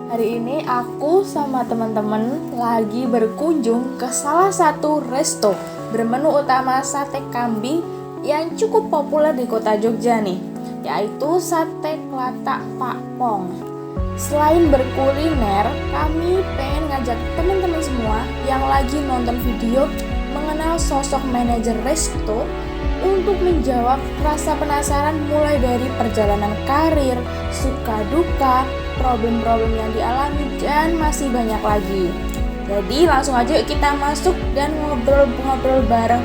Hari ini aku sama teman-teman lagi berkunjung ke salah satu resto bermenu utama sate kambing yang cukup populer di kota Jogja nih, yaitu Sate Klatak Pak Pong. Selain berkuliner, kami pengen ngajak teman-teman semua yang lagi nonton video mengenal sosok manajer resto untuk menjawab rasa penasaran mulai dari perjalanan karir, suka duka, problem-problem yang dialami, dan masih banyak lagi. Jadi langsung aja yuk kita masuk dan ngobrol-ngobrol bareng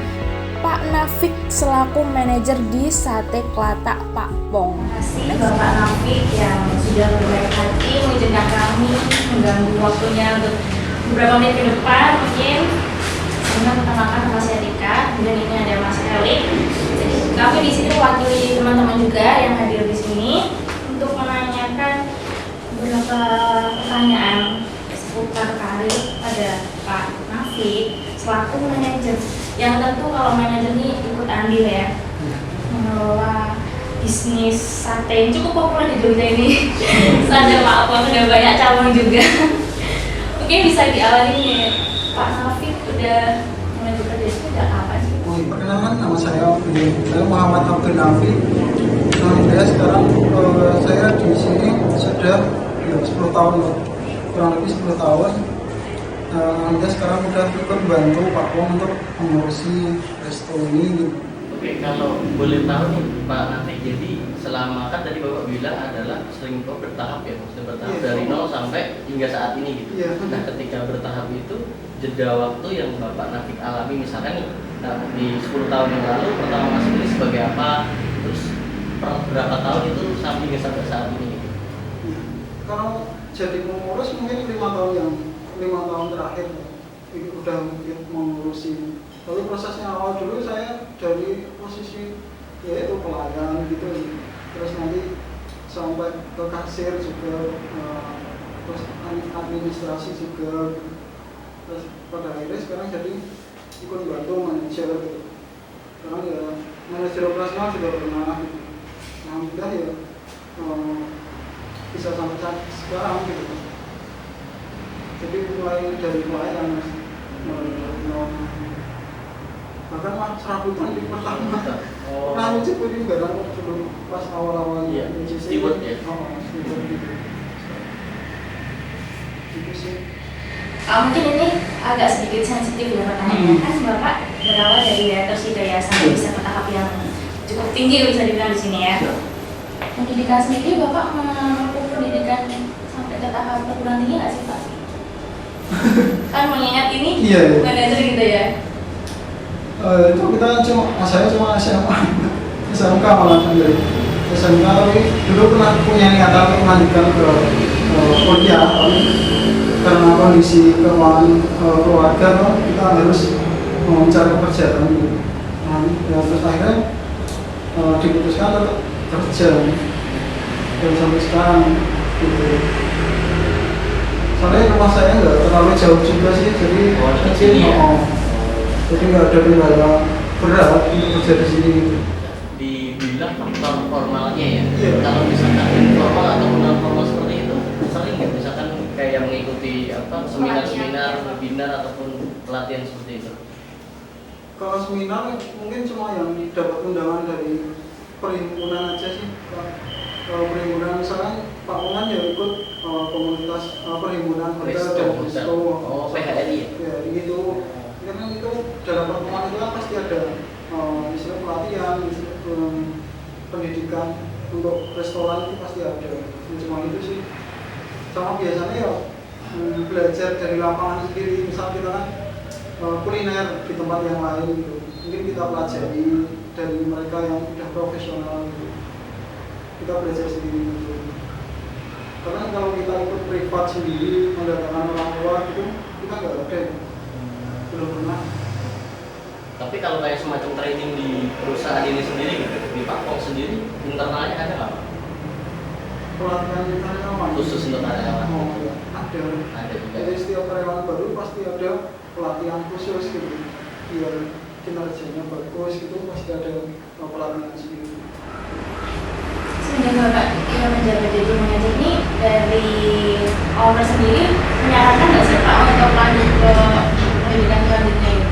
Pak Nafik selaku manajer di Sate Klatak Pak Pong. Terima kasih Bapak Nafik yang sudah berbaik hati mengizinkan kami mengganggu waktunya untuk beberapa menit ke depan mungkin. Sebelumnya pertama-tama nama saya Rika dan ini ada Mas Elik. Jadi kami di sini mewakili teman-teman juga yang hadir di sini untuk menanyakan beberapa pertanyaan seputar karir pada Pak Nafik selaku manajer. Yang tentu kalau manajer ini ikut andil ya mengelola bisnis sate yang cukup populer di Jogja ini. Sadar Pak Pong sudah banyak cabang juga. Mungkin bisa diawali nih Pak Nafik udah mulai bekerja itu udah kapan sih? Perkenalkan, nama saya Muhammad Abdul Nafik. Sekarang saya di sini sudah 10 tahun, kurang lebih 10 tahun. Sekarang udah ikut bantu Pak Pong untuk mengurusi resto ini. Oke, kalau boleh tahu nih Pak Nafik, jadi selama kan tadi Bapak bilang adalah sering bertahap ya, maksudnya bertahap dari nol sampai hingga saat ini gitu. Nah, ketika bertahap itu jeda waktu yang Bapak Nafik alami misalkan nih, di 10 tahun yang lalu pertama masuk ini sebagai apa, terus berapa tahun itu sampai saat ini gitu. Kalau jadi pengurus mungkin 5 tahun terakhir udah mengurusi. Lalu prosesnya awal dulu saya dari posisi yaitu pelayan gitu, terus nanti sampai ke kasir juga, terus administrasi juga, terus pada akhirnya sekarang jadi ikut bantu manajer gitu. Sekarang ya manajer operasional juga pernah gitu. Alhamdulillah ya bisa sampai saat sekarang gitu. Jadi mulai dari pelayan bahkan serabutan di pertama pernah nyicip ini barang sebelum pas awal-awal steward ya? Steward gitu. Itu sih. Mungkin ini agak sedikit sensitif ya pertanyaannya. Kan Bapak berawal dari direktur Sidaya sampai bisa ke tahap yang cukup tinggi bisa dibilang di sini ya. Pendidikan sendiri Bapak menempuh pendidikan sampai ke tahap perguruan tinggi nggak sih Pak? Kan mengingat ini manajer gitu ya. Itu saya cuma SMA SMK malah dari SMK, tapi dulu pernah punya niatan untuk melanjutkan ke kuliah, tapi karena kondisi keuangan keluarga kita harus mencari pekerjaan gitu. Terus akhirnya diputuskan untuk kerja dan sampai sekarang gitu. Soalnya rumah saya nggak terlalu jauh juga sih, jadi kecil jadi nggak ada kendala berat untuk kerja di sini gitu. Dibilang faktor formalnya ya. Kalau misalkan informal atau non formal seperti itu sering nggak, misalkan kayak mengikuti seminar-seminar, webinar ataupun pelatihan seperti itu? Kalau seminar mungkin cuma yang dapat undangan dari perhimpunan aja sih. Kalau perhimpunan misalkan Pak Pongan ya ikut komunitas perhimpunan hotel dan resto. PHRI ya gitu. Karena itu dalam pertemuan itu kan pasti ada istilah pelatihan, pendidikan untuk restoran itu pasti ada. Cuma itu sih. Sama biasanya ya belajar dari lapangan sendiri. Misal kita kan kuliner di tempat yang lain gitu, mungkin kita pelajari dari mereka yang sudah profesional gitu. Kita belajar sendiri gitu. Karena kalau kita ikut privat sendiri mendatangkan orang luar gitu, kita nggak ada, belum pernah. Tapi kalau kayak semacam training di perusahaan ini sendiri gitu, di Pak Pong sendiri internalnya ada nggak? Pelatihan karyawan Khusus untuk karyawan? Ada juga. Jadi setiap karyawan baru pasti ada pelatihan khusus gitu, biar kinerjanya bagus gitu, pasti ada pelatihan sendiri. Sebenarnya Bapak yang menjabat jadi manajer ini dari owner sendiri menyarankan nggak sih Pak untuk lanjut ke pendidikan selanjutnya ini?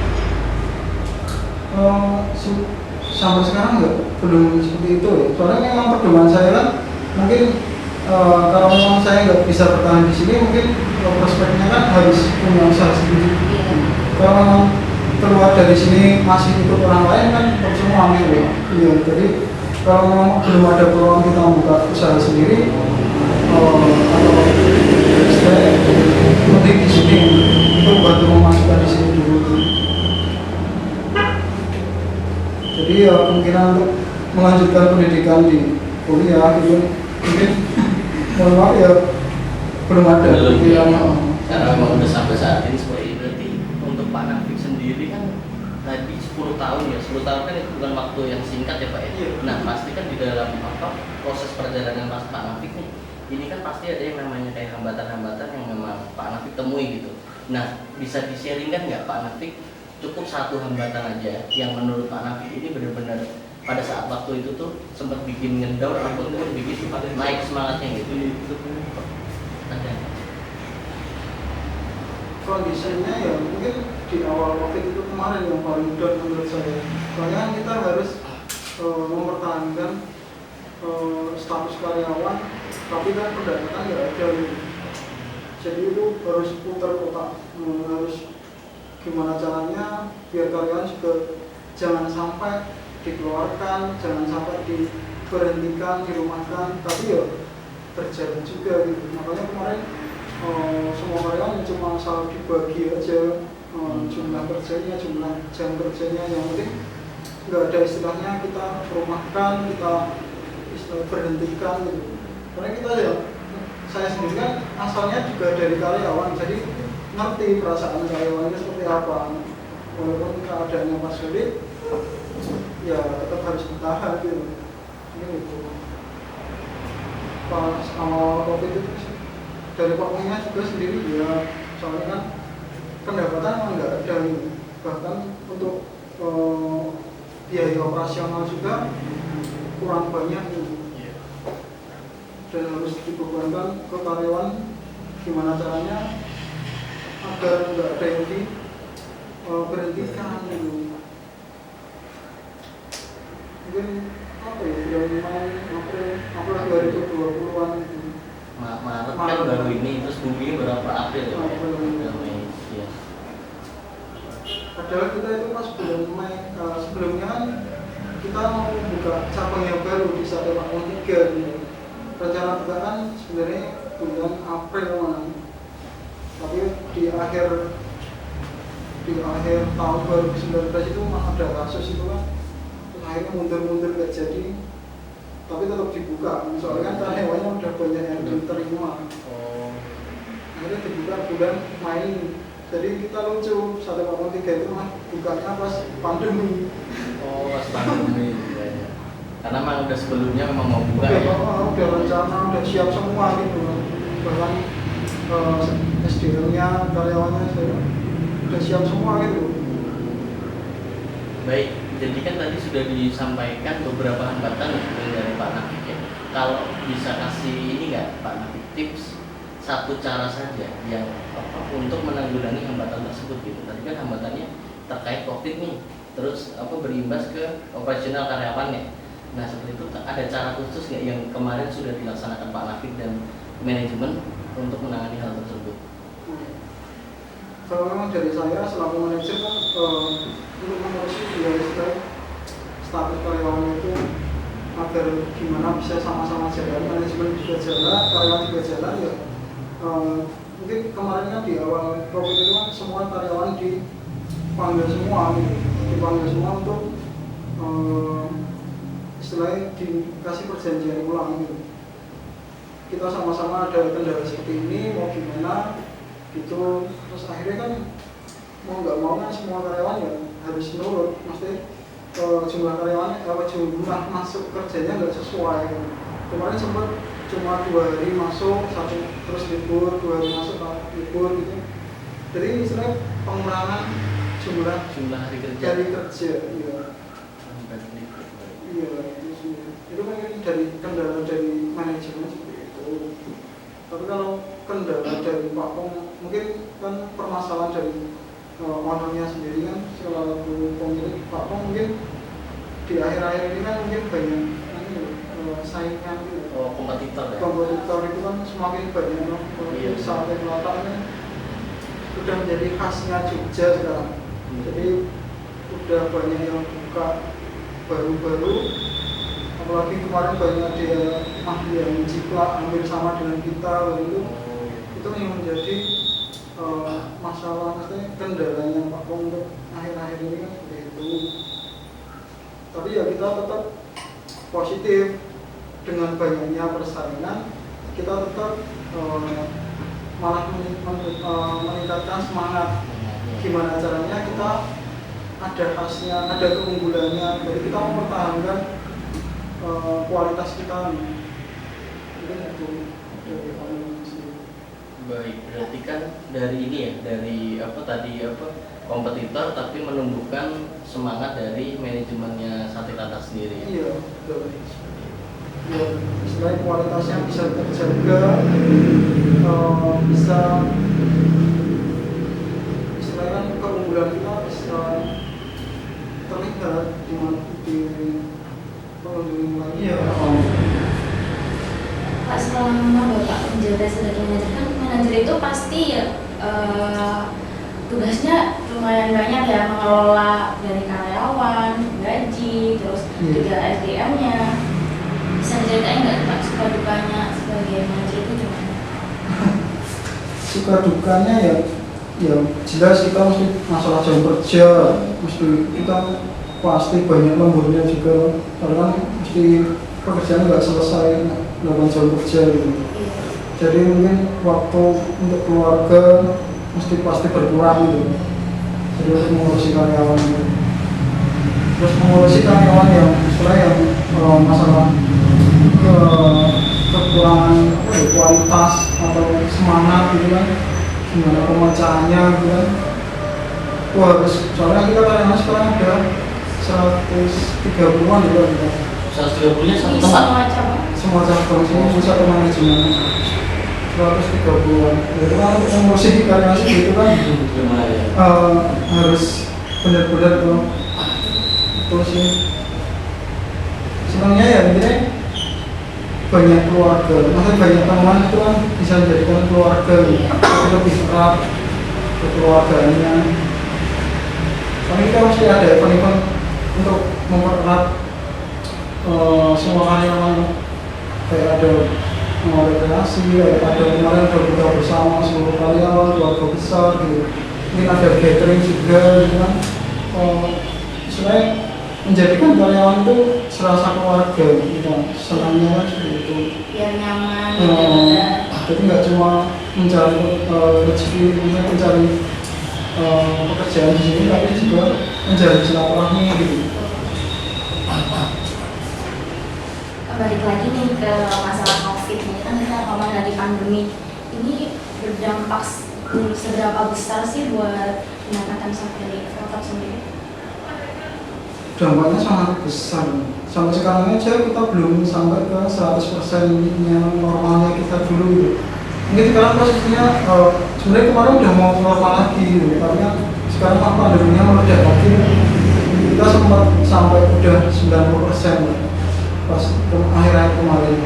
Sampai sekarang belum seperti itu ya. Soalnya memang pedoman saya kan mungkin kalau memang saya nggak bisa bertahan di sini, mungkin prospeknya kan harus punya usaha sendiri. Kalau memang keluar dari sini masih ikut orang lain kan semua ambil ya. Iya, jadi kalau memang belum ada peluang kita membuka usaha sendiri, atau istilahnya penting di sini itu bantu memasukkan di sini dulu. Jadi kemungkinan untuk melanjutkan pendidikan di kuliah itu mungkin mohon maaf ya belum ada. Karena memang udah sampai saat ini seperti itu. Berarti untuk Pak Nafik sendiri kan tadi 10 tahun ya, 10 tahun kan itu bukan waktu yang singkat ya Pak ya. Iya. Nah pasti kan di dalam proses perjalanan Pak Nafik nih, ini kan pasti ada yang namanya kayak hambatan-hambatan yang memang Pak Nafik temui gitu. Nah bisa di-sharingkan nggak Pak Nafik, cukup satu hambatan aja yang menurut Pak Nafik ini benar-benar pada saat waktu itu tuh sempat bikin ngedown ataupun bikin naik semangatnya gitu. Ada. Kondisinya ya mungkin di awal COVID itu kemarin yang paling down menurut saya. Soalnya kan kita harus mempertahankan status karyawan, tapi kan pendapatan nggak ada gitu. Jadi itu harus putar otak, harus gimana caranya biar karyawan juga jangan sampai dikeluarkan, jangan sampai diberhentikan, dirumahkan, tapi ya berjalan juga gitu. Makanya kemarin semua karyawan cuma asal dibagi aja jumlah kerjanya, jumlah jam kerjanya, yang penting nggak ada istilahnya kita rumahkan, kita istilah berhentikan gitu. Karena kita ya, saya sendiri kan asalnya juga dari karyawan, jadi ngerti perasaan karyawan itu seperti apa. Walaupun keadaannya pas sulit, ya tetap harus bertahan gitu. Ini gitu. Pas awal COVID itu dari Pak Munya juga sendiri ya, soalnya kan pendapatan memang nggak ada gitu. Bahkan untuk biaya operasional juga kurang banyak gitu. Dan harus dibebankan ke karyawan gimana caranya agar nggak ada yang berhentikan gitu. Mungkin apa ya, bulan April 2020-an gitu. Maret kan baru ini, terus bumi berapa April ya? Mei. Iya. Padahal kita itu pas bulan Mei, sebelumnya kan kita mau buka cabang yang baru di Sate Pakung 3 gitu. Rencana buka kan sebenarnya bulan April mana. Tapi di akhir tahun 2019 itu ada kasus itu kan, akhirnya mundur gak jadi, tapi tetap dibuka. Soalnya kan karyawannya udah banyak yang diterima. Akhirnya dibuka bulan Mei. Jadi kita lucu, Sate Pakung 3 itu mah bukanya pas pandemi. Oh, pas pandemi. Karena memang udah sebelumnya memang mau buka ya. Udah rencana, udah siap semua gitu. Bahkan SDM-nya, karyawannya udah siap semua gitu. Baik, jadi kan tadi sudah disampaikan beberapa hambatan dari Pak Nafik ya. Kalau bisa kasih ini nggak Pak Nafik tips satu cara saja yang untuk menanggulangi hambatan tersebut gitu. Tadi kan hambatannya terkait COVID nih, terus berimbas ke operasional karyawannya. Nah seperti itu ada cara khusus nggak yang kemarin sudah dilaksanakan Pak Nafik dan manajemen untuk menangani hal tersebut? Kalau memang dari saya selaku manajer kan untuk mengurusi status karyawan itu agar gimana bisa sama-sama jalan, manajemen juga jalan, karyawan juga jalan ya. Mungkin kemarin kan di awal COVID itu kan semua karyawan dipanggil semua untuk istilahnya dikasih perjanjian ulang gitu. Kita sama-sama ada kendala seperti ini, mau gimana gitu. Terus akhirnya kan mau nggak mau kan semua karyawan ya harus nurut. Maksudnya jumlah karyawan, jumlah masuk kerjanya nggak sesuai gitu. Kemarin sempat cuma 2 hari masuk, terus libur, 2 hari masuk, libur gitu. Jadi istilahnya pengurangan jumlah hari kerja. Iya, itu kan dari kendala dari manajemen seperti itu. Tapi kalau kendala dari Pak Pong, mungkin kan permasalahan dari ownernya sendiri kan selaku pemilik Pak Pong, mungkin di akhir-akhir ini kan mungkin banyak saingan gitu. Kompetitor ya. Kompetitor itu kan semakin banyak sate Melata ini udah menjadi khasnya Jogja sekarang. Jadi udah banyak yang buka baru-baru, apalagi kemarin banyak dia yang jiplak hampir sama dengan kita begitu. Itu yang menjadi masalah, maksudnya kendalanya Pak Pong untuk akhir-akhir ini kan seperti itu. Tapi ya kita tetap positif dengan banyaknya persaingan, kita tetap malah meningkatkan semangat. Gimana caranya kita ada khasnya, ada keunggulannya, jadi kita mempertahankan kualitas kita. Mungkin itu dari kami sendiri. Baik, berarti kan dari ini ya, dari kompetitor, tapi menumbuhkan semangat dari manajemennya Sate Tata sendiri. Iya, betul. Ya, istilahnya kualitasnya bisa terjaga, bisa istilahnya keunggulan kita bisa terlihat di pengunjung lain. Iya. Pak, selama Bapak menjabat sebagai manajer, kan manajer itu pasti ya tugasnya lumayan banyak ya, mengelola dari karyawan, gaji, terus juga SDM-nya. Bisa diceritain nggak Pak suka dukanya sebagai manajer itu gimana? Suka dukanya ya jelas kita mesti masalah jam kerja, mesti kita pasti banyak lemburnya juga, karena kan mesti pekerjaan nggak selesai 8 jam kerja gitu. Jadi mungkin waktu untuk keluarga pasti berkurang gitu. Jadi untuk mengurusi karyawan gitu. Terus mengurusi karyawan yang masalah kekurangan kualitas atau semangat gitu kan, gimana pemecahannya gitu kan. Soalnya kita karyawan sekarang ada 130-an juga gitu. 130-nya satu Bisa tempat. Semua cabang sini pusat manajemen 130-an. Jadi kan mengurusi karyawan segitu kan harus benar-benar tuh. Terus sih senangnya ya intinya banyak keluarga, maksudnya banyak teman itu kan bisa menjadikan keluarga gitu. Lebih erat kekeluargaannya. Tapi kita mesti ada event-event untuk mempererat semua karyawan, kayak ada rekreasi, kayak ada kemarin berbuka bersama seluruh karyawan, keluarga besar gitu. Mungkin ada gathering juga gitu kan. Sebenarnya menjadikan karyawan itu serasa keluarga gitu. Senangnya seperti itu. Biar nyaman. Jadi nggak cuma mencari rezeki, mencari pekerjaan di sini, tapi juga mencari silaturahmi gitu. Balik lagi nih ke masalah COVID ini, kan kita ngomong dari pandemi ini berdampak seberapa besar sih buat pendapatan sate Kotak sendiri? Dampaknya sangat besar. Sampai sekarang aja kita belum sampai ke 100% yang normalnya kita dulu gitu. Mungkin sekarang posisinya sebenarnya kemarin udah mau normal lagi gitu, karena sekarang pandeminya meledak lagi. Kita sempat sampai udah 90% pas akhir-akhir kemarin.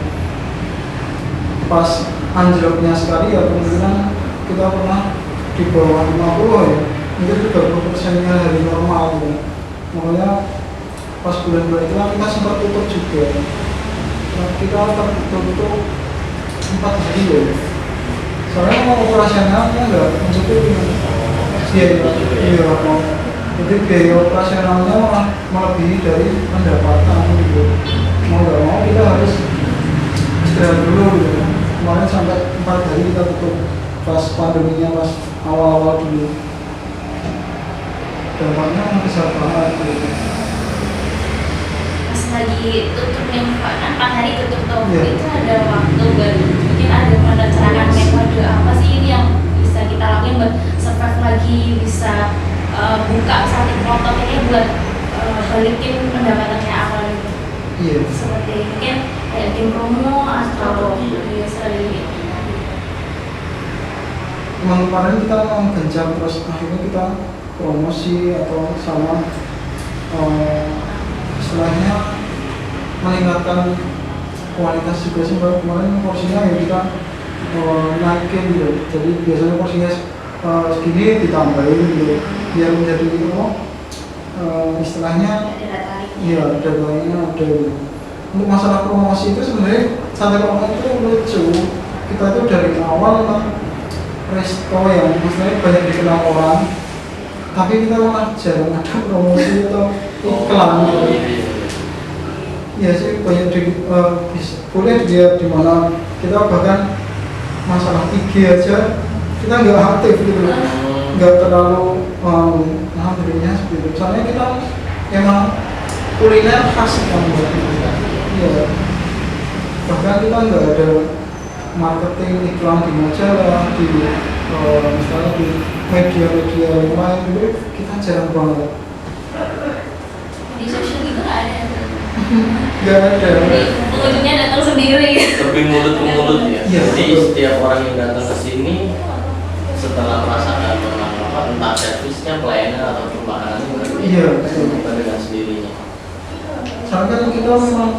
Pas anjloknya sekali ya kemungkinan kita pernah di bawah 50 ya, mungkin 30%-nya hari normal gitu. Makanya pas bulan-bulan itu kita sempat tutup juga. Nah, kita tertutup 4 hari ya. Soalnya mau operasionalnya nggak mencukupi. Iya. Jadi biaya operasionalnya malah melebihi dari pendapatan gitu. Mau nggak mau kita harus istirahat dulu gitu. Kemarin sampai 4 hari kita tutup pas pandeminya, pas awal-awal dulu. Dampaknya besar banget gitu. Pas lagi tutup yang kan 4 hari tutup tuh, Iya. itu ada waktu baru. Mungkin ada perencanaan metode apa sih ini yang bisa kita lakuin buat survive lagi, bisa buka sate Kotak ini buat balikin pendapatannya awal gitu. Iya. Seperti mungkin kayak tim promo atau strategi. memang kemarin kita memang gencar, terus akhirnya kita promosi atau sama istilahnya meningkatkan kualitas juga sih. Kemarin porsinya ya kita naikin gitu, jadi biasanya porsinya segini ditambahin gitu biar menjadi istilahnya iya datanya ada gitu. Untuk masalah promosi itu sebenarnya sate Paman itu lucu, kita tuh dari awal memang resto yang maksudnya banyak dikenal orang, tapi kita malah jarang ada promosi atau iklan gitu. Ya sih banyak boleh dia di mana kita bahkan masalah IG aja kita nggak aktif gitu, nggak terlalu berinya seperti itu. Soalnya kita emang kuliner khas kan buat kita. Iya. Bahkan kita nggak ada marketing iklan di majalah, di misalnya di media-media yang lain itu kita jarang banget. Di sosial itu nggak ada. Nggak ada. Pengunjungnya datang sendiri. Lebih mulut ke mulut ya. Iya, Jadi betul. setiap orang yang datang ke sini setelah merasakan apa entah servisnya, pelayanan ataupun makanannya berbeda. Iya, betul. Bukan dengan sendirinya. Soalnya kan kita memang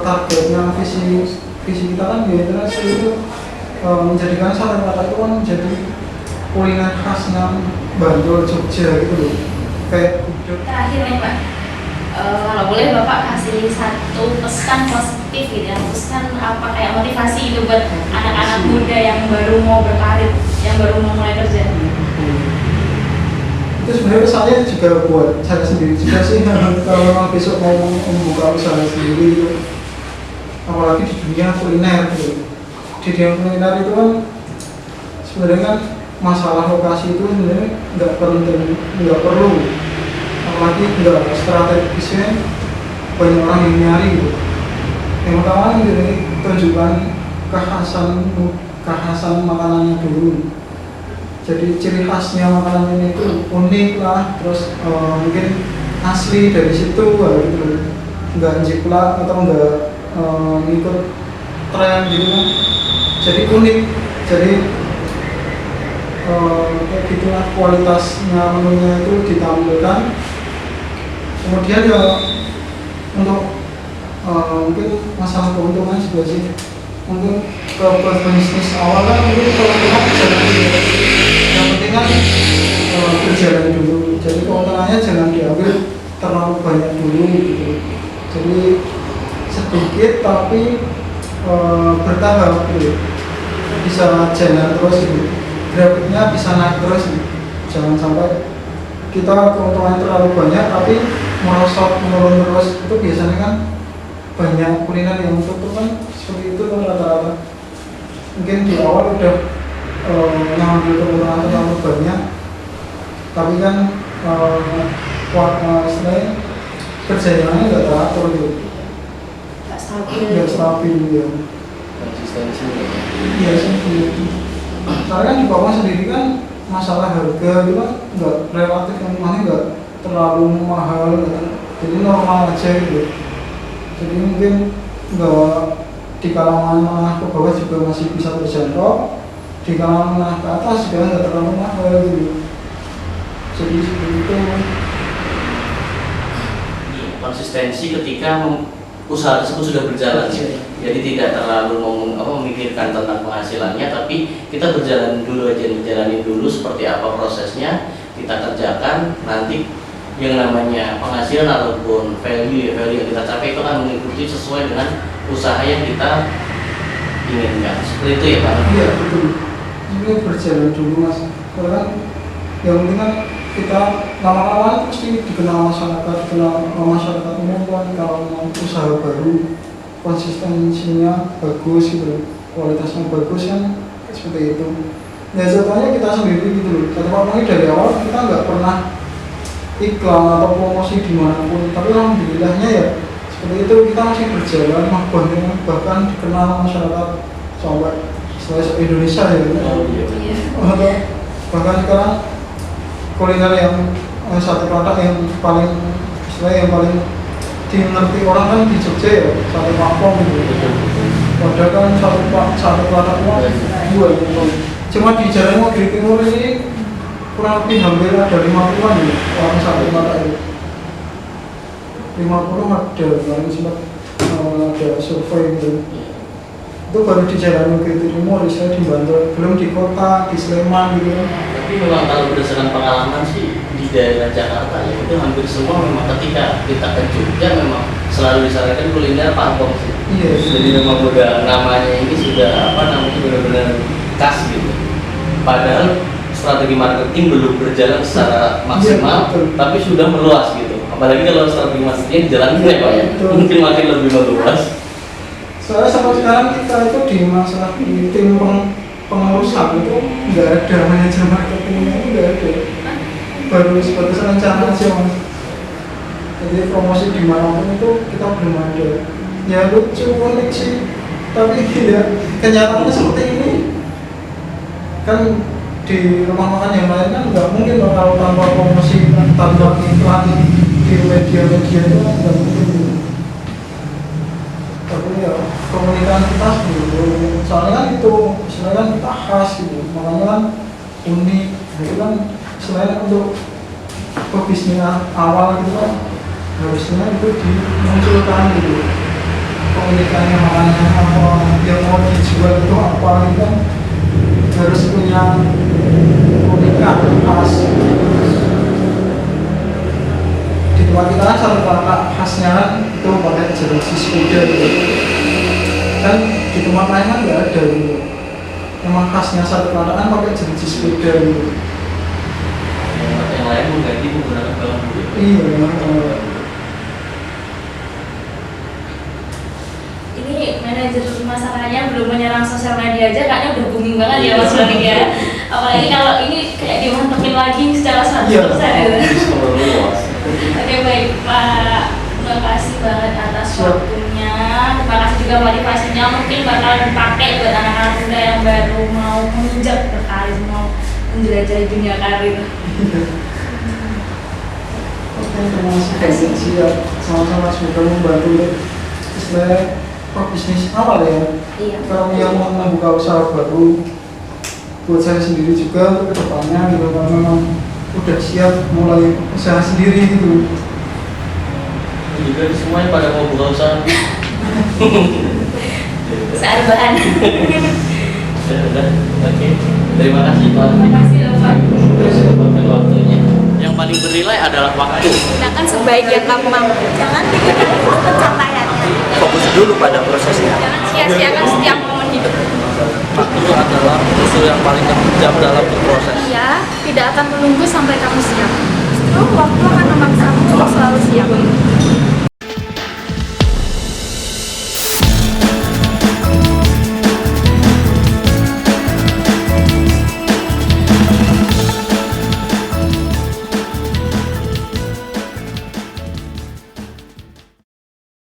targetnya visi kita kan di internasional itu menjadikan sate Klatak itu kan menjadi kuliner khasnya Bantul, Jogja gitu loh. Kayak Terakhir nih Pak, kalau boleh Bapak kasih satu pesan positif gitu ya, pesan apa kayak motivasi itu buat anak-anak muda yang baru mau berkarir, yang baru mau mulai kerja. itu sebenarnya saya juga buat saya sendiri juga sih. Kalau memang besok mau membuka usaha sendiri itu, apalagi di dunia kuliner gitu. Di dunia kuliner itu kan sebenarnya kan masalah lokasi itu sebenarnya nggak penting, nggak perlu, apalagi nggak strategisnya banyak orang yang nyari gitu. Yang pertama jadi tunjukkan kekhasan makanannya dulu. Jadi ciri khasnya makanan ini itu unik lah, terus mungkin asli dari situ gitu, nggak jiplak atau nggak ngikut tren gitu kan. Jadi unik, jadi kayak gitulah kualitasnya menunya itu ditampilkan. Kemudian ya untuk mungkin masalah keuntungan juga sih, mungkin ke bisnis awal kan mungkin kalau kita jalan dulu, yang penting kan berjalan dulu, jadi keuntungannya jangan diambil terlalu banyak dulu gitu, jadi sedikit tapi bertahap gitu, bisa jalan terus gitu, grafiknya bisa naik terus gitu. Jangan sampai kita keuntungannya terlalu banyak tapi merosot menurun terus, itu biasanya kan banyak kuliner yang tutup kan seperti itu kan rata-rata. Mungkin di awal udah ngambil keuntungan terlalu banyak, tapi kan istilahnya perjalanannya nggak teratur gitu, nggak stabil ya. Konsistensi. Iya sih. Soalnya kan di bawah sendiri kan masalah harga itu kan nggak relatif, yang mana nggak terlalu mahal gitu. Jadi normal aja gitu. Jadi mungkin nggak di kalangan menengah ke bawah juga masih bisa terjangkau, di kalangan menengah ke atas juga nggak terlalu mahal gitu. Jadi seperti itu. Konsistensi ketika usaha tersebut sudah berjalan ya. Jadi tidak terlalu memikirkan tentang penghasilannya, tapi kita berjalan dulu aja, jalanin dulu seperti apa prosesnya, kita kerjakan, nanti yang namanya penghasilan ataupun value yang kita capai itu akan mengikuti sesuai dengan usaha yang kita inginkan. Seperti itu ya Pak? Iya betul. Ini berjalan dulu mas. Karena yang penting kan kita lama-lama pasti dikenal masyarakat umum kan. Kalau mau usaha baru konsistensinya bagus gitu, kualitasnya bagus kan seperti itu. Ya contohnya kita sendiri gitu loh. Sate dari awal kita nggak pernah iklan atau promosi dimanapun, tapi alhamdulillahnya ya seperti itu kita masih berjalan, bahkan dikenal masyarakat sampai Indonesia ya. Atau bahkan sekarang kuliner yang sate Klatak yang paling dimengerti orang kan di Jogja ya, sate Pampong gitu. Padahal kan sate Klatak itu dua gitu. Cuma di Jalan Negeri Timur ini kurang lebih hampir ada 50-an ya orang sakit mata itu. 50 ada, kemarin sempat ada survei gitu. Itu baru di Jalan Negeri Timur, saya di Bantul, belum di kota, di Sleman gitu. Tapi memang kalau berdasarkan pengalaman sih di daerah Jakarta ya itu hampir semua memang ketika kita ke Jogja memang selalu disarankan kuliner pangkong sih. Iya. Jadi memang udah namanya ini sudah apa namanya benar-benar khas gitu. Padahal strategi marketing belum berjalan secara maksimal, betul. tapi sudah meluas gitu. Apalagi kalau strategi marketing dijalankan ya Pak ya, Betul. mungkin makin lebih meluas. Soalnya sampai sekarang kita itu di masalah di tim pengurus hub itu nggak ada manajer marketingnya, nggak ada. Baru sebatas rencana aja mas. Jadi promosi di manapun itu kita belum ada. Ya lucu unik sih, tapi ya kenyataannya seperti ini. Kan di rumah makan yang lain kan nggak mungkin loh kalau tanpa promosi, tanpa iklan di media-media itu kan nggak mungkin. Tapi ya komunikasi kita dulu, soalnya kan itu istilahnya kan kita khas gitu, makanya kan unik, itu kan selain untuk pebisnis awal gitu kan harusnya itu dimunculkan gitu, komunikasi makanya apa yang mau dijual itu apa gitu kan harus punya komunikat khas. Di tempat kita kan satu kata khasnya kan itu pakai jersey sepeda gitu. Kan di tempat lain kan nggak ada gitu. Memang khasnya satu kata kan pakai jersey sepeda gitu. Yang lain mengganti menggunakan gaun budaya. Iya memang. Ini manajer masalahnya belum menyerang sosial media aja kayaknya udah booming banget ya Mas Roni ya. Apalagi kalau ini kayak dimantepin lagi secara 100% gitu. Oke baik Pak, terima kasih banget atas waktunya. Terima kasih juga motivasinya mungkin bakal dipakai buat anak-anak muda yang baru mau menginjak berkarir, mau menjelajahi dunia karir. Oke, terima kasih siap sama-sama semoga membantu istilahnya bisnis awal ya. Iya. Kalau yang mau membuka usaha baru buat saya sendiri juga untuk kedepannya gitu kan memang udah siap mulai usaha sendiri gitu. Juga semuanya pada mau buka usaha. Searbahan. Sudah, oke. Terima kasih Pak. Terima kasih Pak. Untuk waktunya. Yang paling bernilai adalah waktu. Gunakan sebaik yang kamu mampu. Jangan pikirkan dulu pencapaiannya. Fokus dulu pada prosesnya. Jangan sia-siakan setiap momen hidup. Waktu adalah musuh yang paling kejam dalam berproses. Ia tidak akan menunggu sampai kamu siap. Justru waktu akan memaksamu